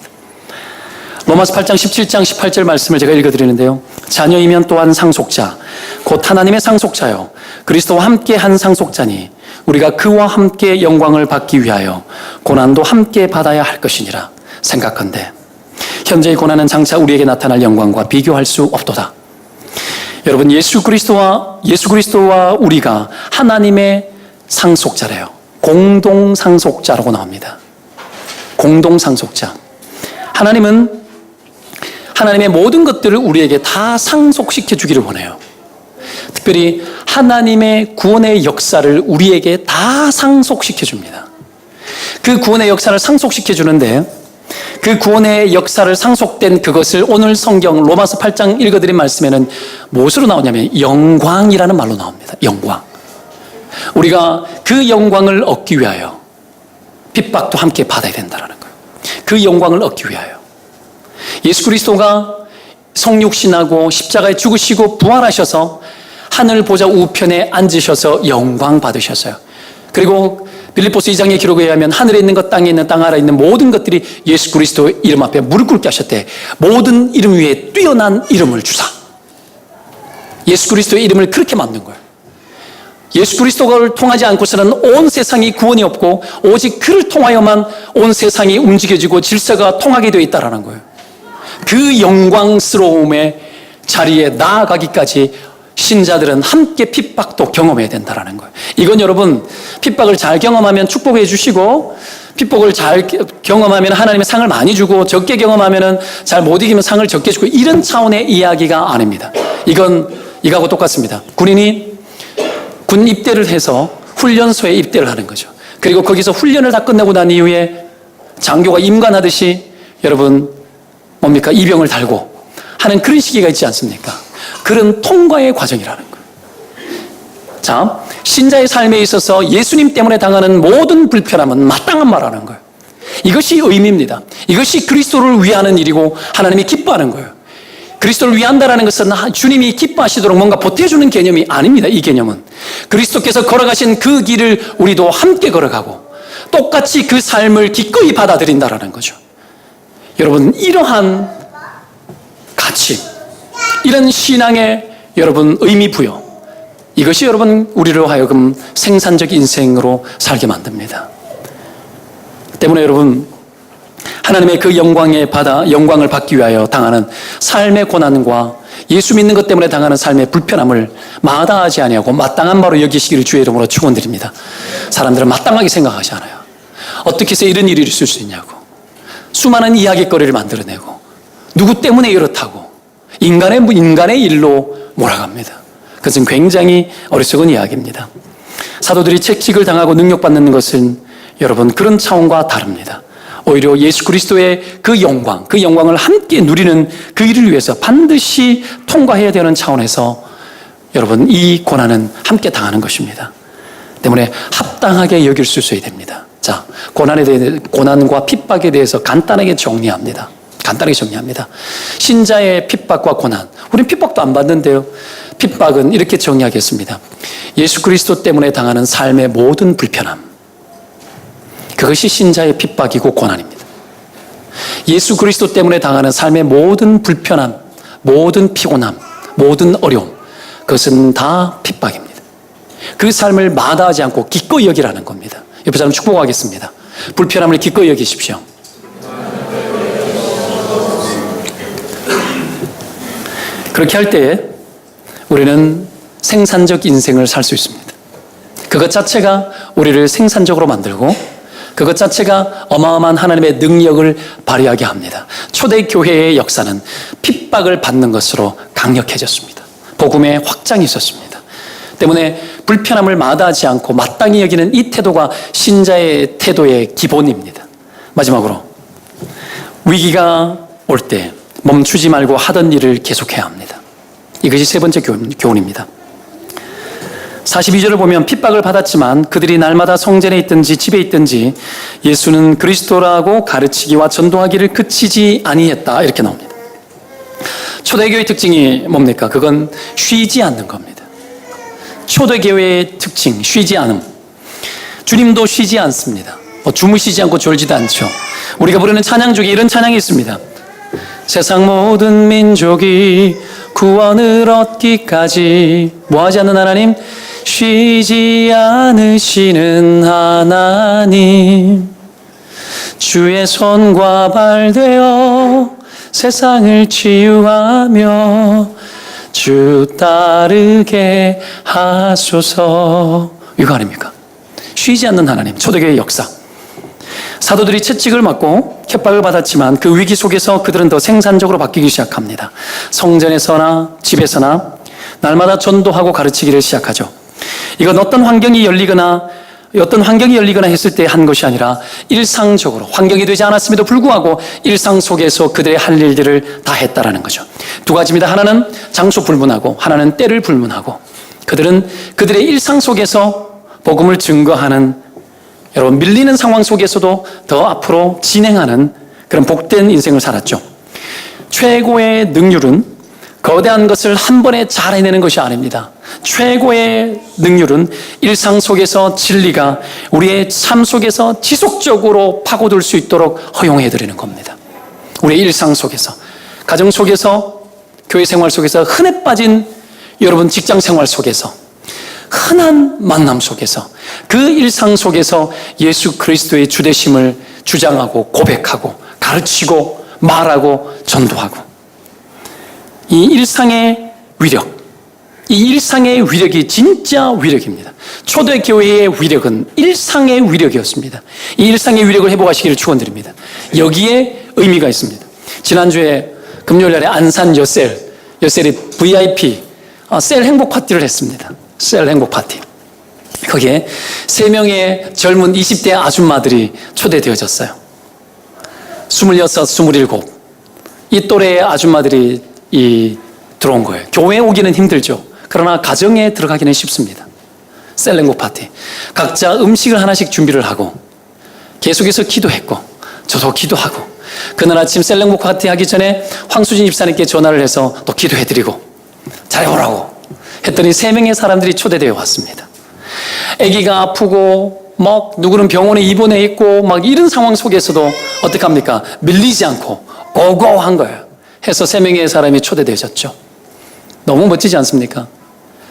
로마서 8장 17장 18절 말씀을 제가 읽어드리는데요. 자녀이면 또한 상속자, 곧 하나님의 상속자요 그리스도와 함께 한 상속자니 우리가 그와 함께 영광을 받기 위하여 고난도 함께 받아야 할 것이니라 생각한대. 현재의 고난은 장차 우리에게 나타날 영광과 비교할 수 없도다. 여러분, 예수 그리스도와 우리가 하나님의 상속자래요. 공동 상속자라고 나옵니다. 공동 상속자. 하나님은 하나님의 모든 것들을 우리에게 다 상속시켜 주기를 원해요. 특별히 하나님의 구원의 역사를 우리에게 다 상속시켜 줍니다. 그 구원의 역사를 상속시켜 주는데 그 구원의 역사를 상속된 그것을 오늘 성경 로마서 8장 읽어드린 말씀에는 무엇으로 나오냐면 영광이라는 말로 나옵니다. 영광. 우리가 그 영광을 얻기 위하여 핍박도 함께 받아야 된다는 거예요. 그 영광을 얻기 위하여 예수 그리스도가 성육신하고 십자가에 죽으시고 부활하셔서 하늘 보좌 우편에 앉으셔서 영광 받으셨어요. 그리고 빌립보서 2장의 기록에 의하면 하늘에 있는 것, 땅에 있는, 땅 아래 있는 모든 것들이 예수 그리스도의 이름 앞에 무릎 꿇게 하셨대. 모든 이름 위에 뛰어난 이름을 주사. 예수 그리스도의 이름을 그렇게 만든 거예요. 예수 그리스도를 통하지 않고서는 온 세상이 구원이 없고 오직 그를 통하여만 온 세상이 움직여지고 질서가 통하게 되어 있다는 거예요. 그 영광스러움의 자리에 나아가기까지 신자들은 함께 핍박도 경험해야 된다는 거예요. 이건 여러분, 핍박을 잘 경험하면 축복해 주시고, 핍박을 잘 경험하면 하나님의 상을 많이 주고, 적게 경험하면 잘 못 이기면 상을 적게 주고, 이런 차원의 이야기가 아닙니다. 이건 이거하고 똑같습니다. 군인이 군 입대를 해서 훈련소에 입대를 하는 거죠. 그리고 거기서 훈련을 다 끝내고 난 이후에 장교가 임관하듯이 여러분 뭡니까? 이병을 달고 하는 그런 시기가 있지 않습니까? 그런 통과의 과정이라는 거예요. 자, 신자의 삶에 있어서 예수님 때문에 당하는 모든 불편함은 마땅한 말하는 거예요. 이것이 의미입니다. 이것이 그리스도를 위하는 일이고 하나님이 기뻐하는 거예요. 그리스도를 위한다는 것은 주님이 기뻐하시도록 뭔가 보태주는 개념이 아닙니다. 이 개념은 그리스도께서 걸어가신 그 길을 우리도 함께 걸어가고 똑같이 그 삶을 기꺼이 받아들인다는 거죠. 여러분, 이러한 가치, 이런 신앙의 여러분 의미 부여, 이것이 여러분 우리로 하여금 생산적 인생으로 살게 만듭니다. 때문에 여러분, 하나님의 그 영광을 받기 위하여 당하는 삶의 고난과 예수 믿는 것 때문에 당하는 삶의 불편함을 마다하지 아니하고 마땅한 바로 여기시기를 주의 이름으로 축원드립니다. 사람들은 마땅하게 생각하지 않아요. 어떻게 해서 이런 일이 있을 수 있냐고, 수많은 이야기거리를 만들어내고 누구 때문에 이렇다고 인간의 일로 몰아갑니다. 그것은 굉장히 어리석은 이야기입니다. 사도들이 채찍을 당하고 능력받는 것은 여러분 그런 차원과 다릅니다. 오히려 예수 그리스도의 그 영광을 함께 누리는 그 일을 위해서 반드시 통과해야 되는 차원에서 여러분, 이 고난은 함께 당하는 것입니다. 때문에 합당하게 여길 수 있어야 됩니다. 자, 고난과 핍박에 대해서 간단하게 정리합니다. 신자의 핍박과 고난. 우리는 핍박도 안 받는데요. 핍박은 이렇게 정리하겠습니다. 예수 그리스도 때문에 당하는 삶의 모든 불편함. 그것이 신자의 핍박이고 고난입니다. 예수 그리스도 때문에 당하는 삶의 모든 불편함, 모든 피곤함, 모든 어려움. 그것은 다 핍박입니다. 그 삶을 마다하지 않고 기꺼이 여기라는 겁니다. 옆에 사람 축복하겠습니다. 불편함을 기꺼이 여기십시오. 그렇게 할 때에 우리는 생산적 인생을 살 수 있습니다. 그것 자체가 우리를 생산적으로 만들고 그것 자체가 어마어마한 하나님의 능력을 발휘하게 합니다. 초대교회의 역사는 핍박을 받는 것으로 강력해졌습니다. 복음의 확장이 있었습니다. 때문에 불편함을 마다하지 않고 마땅히 여기는 이 태도가 신자의 태도의 기본입니다. 마지막으로 위기가 올 때 멈추지 말고 하던 일을 계속해야 합니다. 이것이 세 번째 교훈입니다. 42절을 보면 핍박을 받았지만 그들이 날마다 성전에 있든지 집에 있든지 예수는 그리스도라고 가르치기와 전도하기를 그치지 아니했다, 이렇게 나옵니다. 초대교회의 특징이 뭡니까? 그건 쉬지 않는 겁니다. 초대교회의 특징, 쉬지 않음. 주님도 쉬지 않습니다. 주무시지 않고 졸지도 않죠. 우리가 부르는 찬양 중에 이런 찬양이 있습니다. 세상 모든 민족이 구원을 얻기까지 뭐하지 않는 하나님? 쉬지 않으시는 하나님, 주의 손과 발 되어 세상을 치유하며 주 따르게 하소서. 이거 아닙니까? 쉬지 않는 하나님, 초대교회의 역사. 사도들이 채찍을 맞고 협박을 받았지만 그 위기 속에서 그들은 더 생산적으로 바뀌기 시작합니다. 성전에서나 집에서나 날마다 전도하고 가르치기를 시작하죠. 이건 어떤 환경이 열리거나 했을 때 한 것이 아니라 일상적으로 환경이 되지 않았음에도 불구하고 일상 속에서 그들의 할 일들을 다 했다라는 거죠. 두 가지입니다. 하나는 장소 불문하고 하나는 때를 불문하고 그들은 그들의 일상 속에서 복음을 증거하는, 여러분, 밀리는 상황 속에서도 더 앞으로 진행하는 그런 복된 인생을 살았죠. 최고의 능률은 거대한 것을 한 번에 잘 해내는 것이 아닙니다. 최고의 능률은 일상 속에서 진리가 우리의 삶 속에서 지속적으로 파고들 수 있도록 허용해드리는 겁니다. 우리의 일상 속에서, 가정 속에서, 교회 생활 속에서, 흔해 빠진 여러분 직장 생활 속에서, 흔한 만남 속에서, 그 일상 속에서 예수 그리스도의 주되심을 주장하고 고백하고 가르치고 말하고 전도하고, 이 일상의 위력, 이 일상의 위력이 진짜 위력입니다. 초대교회의 위력은 일상의 위력이었습니다. 이 일상의 위력을 회복하시기를 축원드립니다. 여기에 의미가 있습니다. 지난주에 금요일날에 안산 여셀이 VIP 셀 행복 파티를 했습니다. 셀 행복 파티. 거기에 3명의 젊은 20대 아줌마들이 초대되어졌어요. 26, 27. 이 또래의 아줌마들이 들어온 거예요. 교회에 오기는 힘들죠. 그러나 가정에 들어가기는 쉽습니다. 셀 행복 파티. 각자 음식을 하나씩 준비를 하고 계속해서 기도했고 저도 기도하고, 그날 아침 셀 행복 파티 하기 전에 황수진 집사님께 전화를 해서 또 기도해드리고 잘해오라고 했더니 3명의 사람들이 초대되어 왔습니다. 아기가 아프고 막 누구는 병원에 입원해 있고 막 이런 상황 속에서도 어떻게 합니까? 밀리지 않고 고고한 거예요. 해서 3명의 사람이 초대되셨죠. 너무 멋지지 않습니까?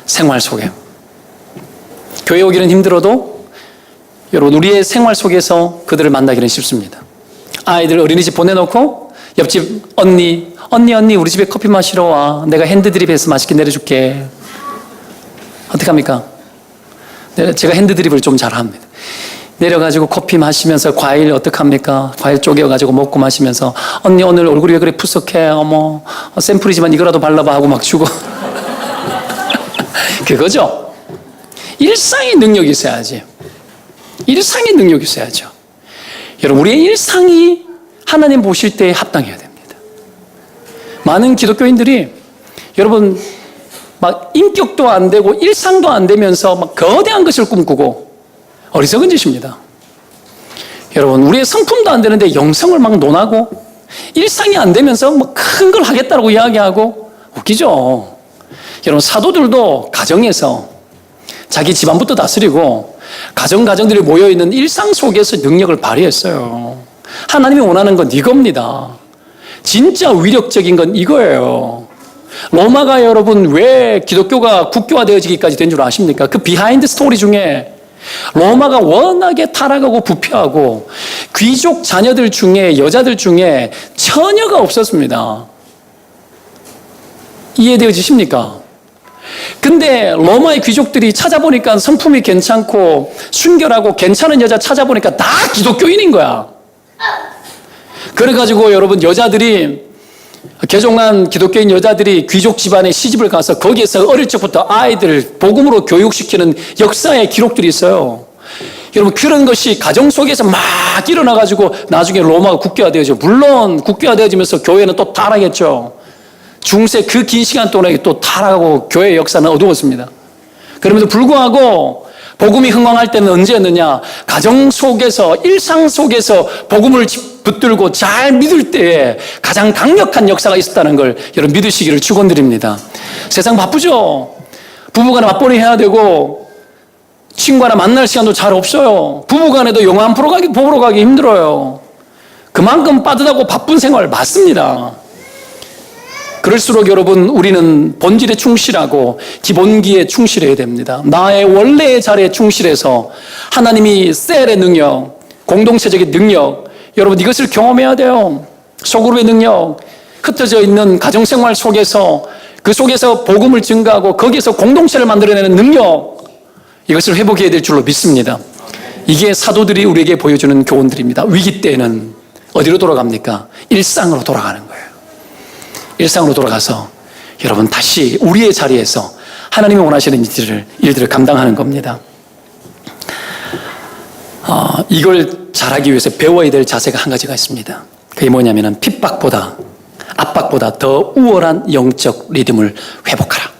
생활 속에. 교회 오기는 힘들어도 여러분, 우리의 생활 속에서 그들을 만나기는 쉽습니다. 아이들 어린이집 보내놓고 옆집 언니 우리 집에 커피 마시러 와. 내가 핸드드립해서 맛있게 내려줄게. 어떻게 합니까? 제가 핸드드립을 좀 잘합니다. 내려가지고 커피 마시면서 과일 어떡합니까? 과일 쪼개가지고 먹고 마시면서 언니 오늘 얼굴이 왜 그래 푸석해? 어머 샘플이지만 이거라도 발라봐 하고 막 주고 그거죠. 일상의 능력이 있어야지. 일상의 능력이 있어야죠. 여러분, 우리의 일상이 하나님 보실 때 합당해야 됩니다. 많은 기독교인들이 여러분 막 인격도 안 되고 일상도 안 되면서 막 거대한 것을 꿈꾸고 어리석은 짓입니다. 여러분, 우리의 성품도 안 되는데 영성을 막 논하고 일상이 안 되면서 뭐 큰 걸 하겠다고 이야기하고 웃기죠. 여러분, 사도들도 가정에서 자기 집안부터 다스리고 가정들이 모여있는 일상 속에서 능력을 발휘했어요. 하나님이 원하는 건 이겁니다. 진짜 위력적인 건 이거예요. 로마가 여러분 왜 기독교가 국교화되어지기까지 된 줄 아십니까? 그 비하인드 스토리 중에 로마가 워낙에 타락하고 부패하고 귀족 자녀들 중에 여자들 중에 처녀가 없었습니다. 이해되어지십니까? 근데 로마의 귀족들이 찾아보니까 성품이 괜찮고 순결하고 괜찮은 여자 찾아보니까 다 기독교인인 거야. 그래가지고 여러분 여자들이 개종한 기독교인 여자들이 귀족 집안에 시집을 가서 거기에서 어릴 적부터 아이들을 복음으로 교육시키는 역사의 기록들이 있어요. 여러분, 그런 것이 가정 속에서 막 일어나가지고 나중에 로마가 국교화되어져. 물론 국교화되어지면서 교회는 또 타락했죠. 중세 그 긴 시간 동안에 또 타락하고 교회의 역사는 어두웠습니다. 그럼에도 불구하고 복음이 흥왕할 때는 언제였느냐? 가정 속에서, 일상 속에서 복음을 붙들고 잘 믿을 때에 가장 강력한 역사가 있었다는 걸 여러분 믿으시기를 축원드립니다. 세상 바쁘죠? 부부간에 맞벌이 해야 되고 친구나 만날 시간도 잘 없어요. 부부간에도 영화 한 프로 보러 가기 힘들어요. 그만큼 빠듯하고 바쁜 생활 맞습니다. 그럴수록 여러분 우리는 본질에 충실하고 기본기에 충실해야 됩니다. 나의 원래의 자리에 충실해서 하나님이 셀의 능력, 공동체적인 능력, 여러분 이것을 경험해야 돼요. 소그룹의 능력, 흩어져 있는 가정생활 속에서 그 속에서 복음을 증가하고 거기에서 공동체를 만들어내는 능력, 이것을 회복해야 될 줄로 믿습니다. 이게 사도들이 우리에게 보여주는 교훈들입니다. 위기 때는 어디로 돌아갑니까? 일상으로 돌아가는 거예요. 일상으로 돌아가서 여러분 다시 우리의 자리에서 하나님이 원하시는 일들을 감당하는 겁니다. 이걸 잘하기 위해서 배워야 될 자세가 한 가지가 있습니다. 그게 뭐냐면은 핍박보다 압박보다 더 우월한 영적 리듬을 회복하라.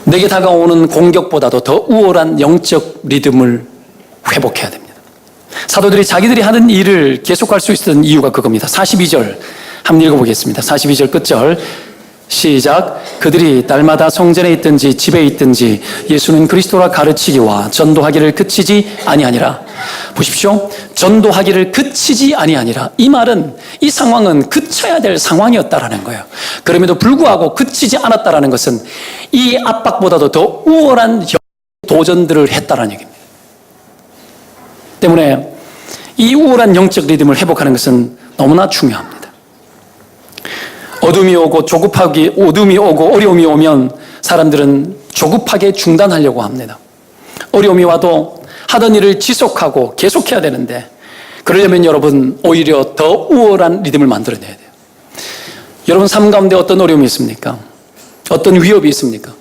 내게 다가오는 공격보다도 더 우월한 영적 리듬을 회복해야 됩니다. 사도들이 자기들이 하는 일을 계속할 수 있었던 이유가 그겁니다. 42절 한번 읽어보겠습니다. 42절 끝절 시작. 그들이 날마다 성전에 있든지 집에 있든지 예수는 그리스도라 가르치기와 전도하기를 그치지 아니하니라. 보십시오. 전도하기를 그치지 아니하니라. 이 말은 이 상황은 그쳐야 될 상황이었다라는 거예요. 그럼에도 불구하고 그치지 않았다라는 것은 이 압박보다도 더 우월한 도전들을 했다라는 얘기입니다. 때문에 이 우월한 영적 리듬을 회복하는 것은 너무나 중요합니다. 어둠이 오고 어려움이 오면 사람들은 조급하게 중단하려고 합니다. 어려움이 와도 하던 일을 지속하고 계속해야 되는데 그러려면 여러분 오히려 더 우월한 리듬을 만들어내야 돼요. 여러분 삶 가운데 어떤 어려움이 있습니까? 어떤 위협이 있습니까?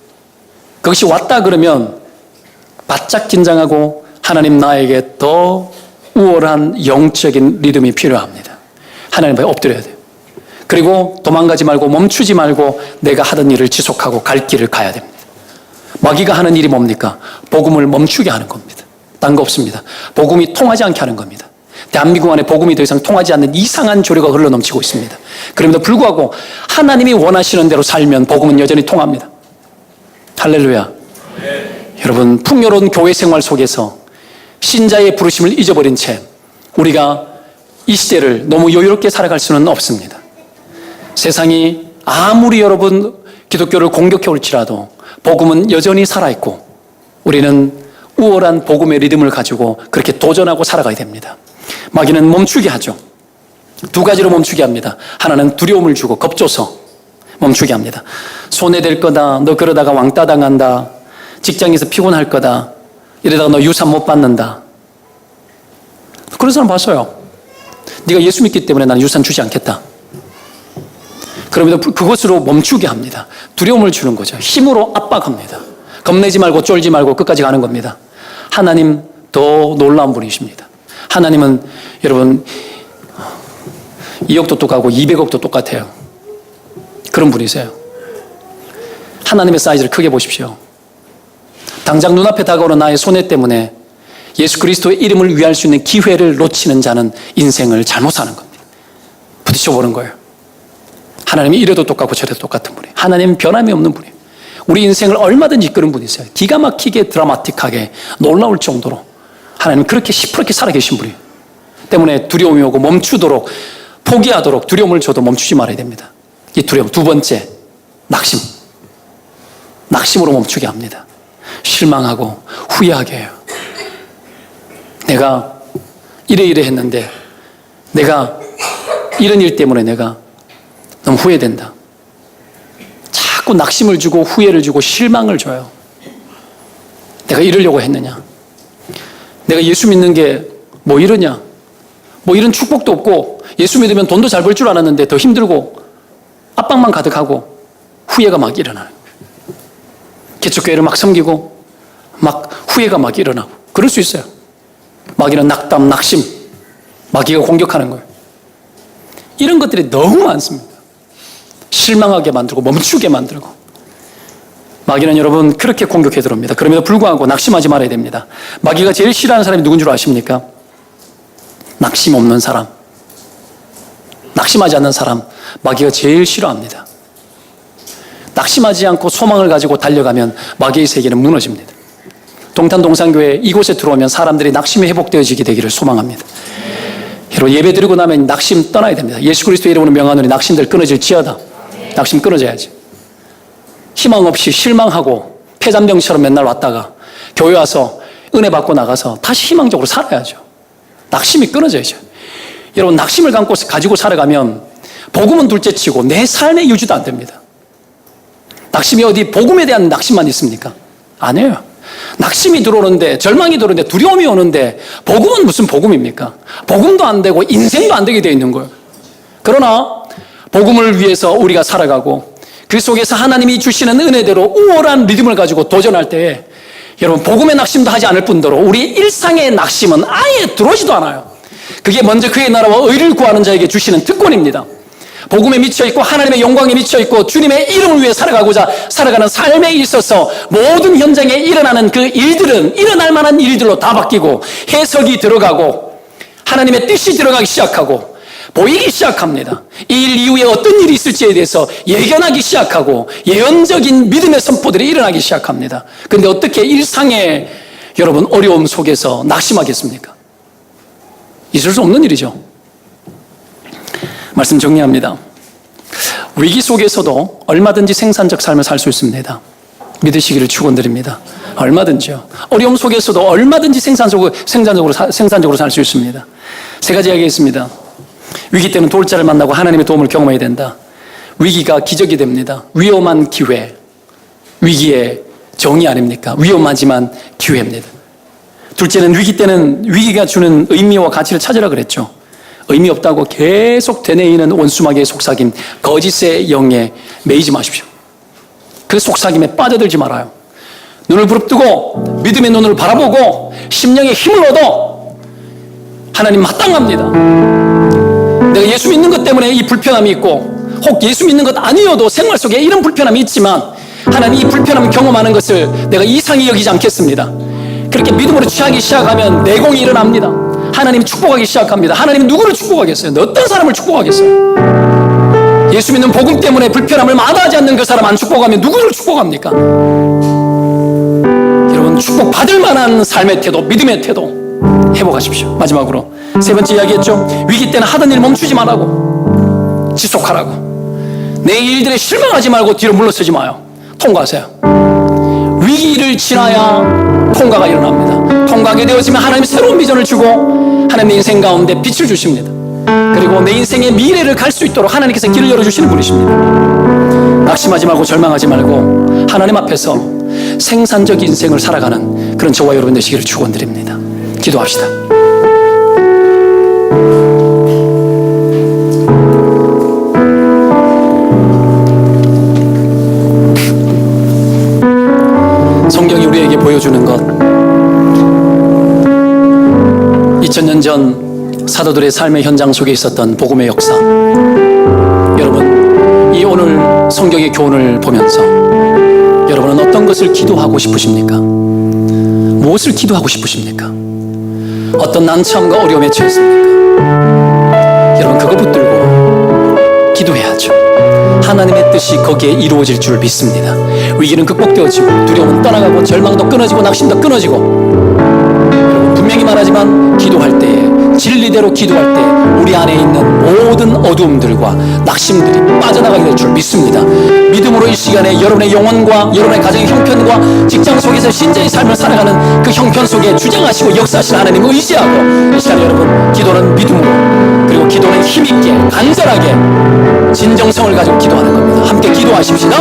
그것이 왔다 그러면 바짝 긴장하고 하나님 나에게 더 우월한 영적인 리듬이 필요합니다. 하나님 앞에 엎드려야 돼요. 그리고 도망가지 말고 멈추지 말고 내가 하던 일을 지속하고 갈 길을 가야 됩니다. 마귀가 하는 일이 뭡니까? 복음을 멈추게 하는 겁니다. 딴 거 없습니다. 복음이 통하지 않게 하는 겁니다. 대한민국 안에 복음이 더 이상 통하지 않는 이상한 조류가 흘러넘치고 있습니다. 그럼에도 불구하고 하나님이 원하시는 대로 살면 복음은 여전히 통합니다. 할렐루야. 네. 여러분 풍요로운 교회 생활 속에서 신자의 부르심을 잊어버린 채 우리가 이 시대를 너무 여유롭게 살아갈 수는 없습니다. 세상이 아무리 여러분 기독교를 공격해 올지라도 복음은 여전히 살아있고 우리는 우월한 복음의 리듬을 가지고 그렇게 도전하고 살아가야 됩니다. 마귀는 멈추게 하죠. 두 가지로 멈추게 합니다. 하나는 두려움을 주고 겁줘서 멈추게 합니다. 손해될 거다. 너 그러다가 왕따 당한다. 직장에서 피곤할 거다. 이러다가 너 유산 못 받는다. 그런 사람 봤어요. 네가 예수 믿기 때문에 나는 유산 주지 않겠다. 그러면 그것으로 멈추게 합니다. 두려움을 주는 거죠. 힘으로 압박합니다. 겁내지 말고 쫄지 말고 끝까지 가는 겁니다. 하나님 더 놀라운 분이십니다. 하나님은 여러분 2억도 똑같고 200억도 똑같아요. 그런 분이세요. 하나님의 사이즈를 크게 보십시오. 당장 눈앞에 다가오는 나의 손해 때문에 예수 그리스도의 이름을 위할 수 있는 기회를 놓치는 자는 인생을 잘못 사는 겁니다. 부딪혀보는 거예요. 하나님이 이래도 똑같고 저래도 똑같은 분이에요. 하나님은 변함이 없는 분이에요. 우리 인생을 얼마든지 이끄는 분이세요. 기가 막히게 드라마틱하게 놀라울 정도로 하나님은 그렇게 시퍼렇게 살아계신 분이에요. 때문에 두려움이 오고 멈추도록, 포기하도록 두려움을 줘도 멈추지 말아야 됩니다. 이 두려움, 두 번째, 낙심. 낙심으로 멈추게 합니다. 실망하고 후회하게 해요. 내가 이래 했는데, 내가 이런 일 때문에 내가 너무 후회된다. 자꾸 낙심을 주고 후회를 주고 실망을 줘요. 내가 이러려고 했느냐? 내가 예수 믿는 게 뭐 이러냐? 뭐 이런 축복도 없고 예수 믿으면 돈도 잘 벌 줄 알았는데 더 힘들고 압박만 가득하고 후회가 막 일어나요. 개척교회를 막 섬기고 막 후회가 막 일어나고 그럴 수 있어요. 마귀는 낙담, 낙심, 마귀가 공격하는 거예요. 이런 것들이 너무 많습니다. 실망하게 만들고 멈추게 만들고 마귀는 여러분 그렇게 공격해 들어옵니다. 그럼에도 불구하고 낙심하지 말아야 됩니다. 마귀가 제일 싫어하는 사람이 누군 줄 아십니까? 낙심 없는 사람, 낙심하지 않는 사람, 마귀가 제일 싫어합니다. 낙심하지 않고 소망을 가지고 달려가면 마귀의 세계는 무너집니다. 동탄 동산교회 이곳에 들어오면 사람들이 낙심이 회복되어지게 되기를 소망합니다. 여러분 예배 드리고 나면 낙심 떠나야 됩니다. 예수 그리스도의 이름으로 명하노니 낙심들 끊어질지어다. 낙심 끊어져야지. 희망 없이 실망하고 폐잔병처럼 맨날 왔다가 교회 와서 은혜 받고 나가서 다시 희망적으로 살아야죠. 낙심이 끊어져야죠. 여러분 낙심을 가지고 살아가면 복음은 둘째치고 내 삶의 유지도 안 됩니다. 낙심이 어디 복음에 대한 낙심만 있습니까? 아니에요. 낙심이 들어오는데, 절망이 들어오는데, 두려움이 오는데 복음은 무슨 복음입니까? 복음도 안 되고 인생도 안 되게 되어 있는 거예요. 그러나 복음을 위해서 우리가 살아가고 그 속에서 하나님이 주시는 은혜대로 우월한 믿음을 가지고 도전할 때에 여러분 복음의 낙심도 하지 않을 뿐더러 우리 일상의 낙심은 아예 들어오지도 않아요. 그게 먼저 그의 나라와 의를 구하는 자에게 주시는 특권입니다. 복음에 미쳐있고 하나님의 영광에 미쳐있고 주님의 이름을 위해 살아가는 삶에 있어서 모든 현장에 일어나는 그 일들은 일어날 만한 일들로 다 바뀌고 해석이 들어가고 하나님의 뜻이 들어가기 시작하고 보이기 시작합니다. 이 일 이후에 어떤 일이 있을지에 대해서 예견하기 시작하고 예언적인 믿음의 선포들이 일어나기 시작합니다. 그런데 어떻게 일상의 여러분 어려움 속에서 낙심하겠습니까? 있을 수 없는 일이죠. 말씀 정리합니다. 위기 속에서도 얼마든지 생산적 삶을 살 수 있습니다. 믿으시기를 축원드립니다. 얼마든지요. 어려움 속에서도 얼마든지 생산적으로 살 수 있습니다. 세 가지 이야기했습니다. 위기 때는 돌자를 만나고 하나님의 도움을 경험해야 된다. 위기가 기적이 됩니다. 위험한 기회, 위기의 정의 아닙니까? 위험하지만 기회입니다. 둘째는 위기 때는 위기가 주는 의미와 가치를 찾으라 그랬죠. 의미 없다고 계속 되뇌이는 원수마귀의 속삭임, 거짓의 영에 매이지 마십시오. 그 속삭임에 빠져들지 말아요. 눈을 부릅뜨고 믿음의 눈을 바라보고 심령의 힘을 얻어 하나님 마땅합니다. 내가 예수 믿는 것 때문에 이 불편함이 있고 혹 예수 믿는 것 아니어도 생활 속에 이런 불편함이 있지만 하나님 이 불편함을 경험하는 것을 내가 이상히 여기지 않겠습니다. 그렇게 믿음으로 취하기 시작하면 내공이 일어납니다. 하나님이 축복하기 시작합니다. 하나님이 누구를 축복하겠어요? 어떤 사람을 축복하겠어요? 예수 믿는 복음 때문에 불편함을 마다하지 않는 그 사람 안 축복하면 누구를 축복합니까? 여러분 축복받을 만한 삶의 태도, 믿음의 태도 회복하십시오. 마지막으로 세 번째 이야기했죠. 위기 때는 하던 일 멈추지 말라고, 지속하라고. 내 일들에 실망하지 말고 뒤로 물러서지 마요. 통과하세요. 위기를 지나야 통과가 일어납니다. 통과하게 되어지면 하나님이 새로운 비전을 주고 하나님 내 인생 가운데 빛을 주십니다. 그리고 내 인생의 미래를 갈 수 있도록 하나님께서 길을 열어주시는 분이십니다. 낙심하지 말고 절망하지 말고 하나님 앞에서 생산적 인생을 살아가는 그런 저와 여러분 되시기를 축원드립니다. 기도합시다. 성경이 우리에게 보여주는 것, 2000년 전 사도들의 삶의 현장 속에 있었던 복음의 역사, 여러분 이 오늘 성경의 교훈을 보면서 여러분은 어떤 것을 기도하고 싶으십니까? 무엇을 기도하고 싶으십니까? 어떤 난처함과 어려움에 처했습니까? 여러분 그거 붙들고 기도해야죠. 하나님의 뜻이 거기에 이루어질 줄 믿습니다. 위기는 극복되어지고 두려움은 떠나가고 절망도 끊어지고 낙심도 끊어지고, 여러분 분명히 말하지만 기도할 때에 진리대로 기도할 때 우리 안에 있는 모든 어두움들과 낙심들이 빠져나가게 될 줄 믿습니다. 믿음으로 이 시간에 여러분의 영혼과 여러분의 가정의 형편과 직장 속에서 신자의 삶을 살아가는 그 형편 속에 주장하시고 역사하시는 하나님을 의지하고 이 시간에 여러분 기도는 믿음으로, 그리고 기도는 힘있게 간절하게 진정성을 가지고 기도하는 겁니다. 함께 기도하십시다.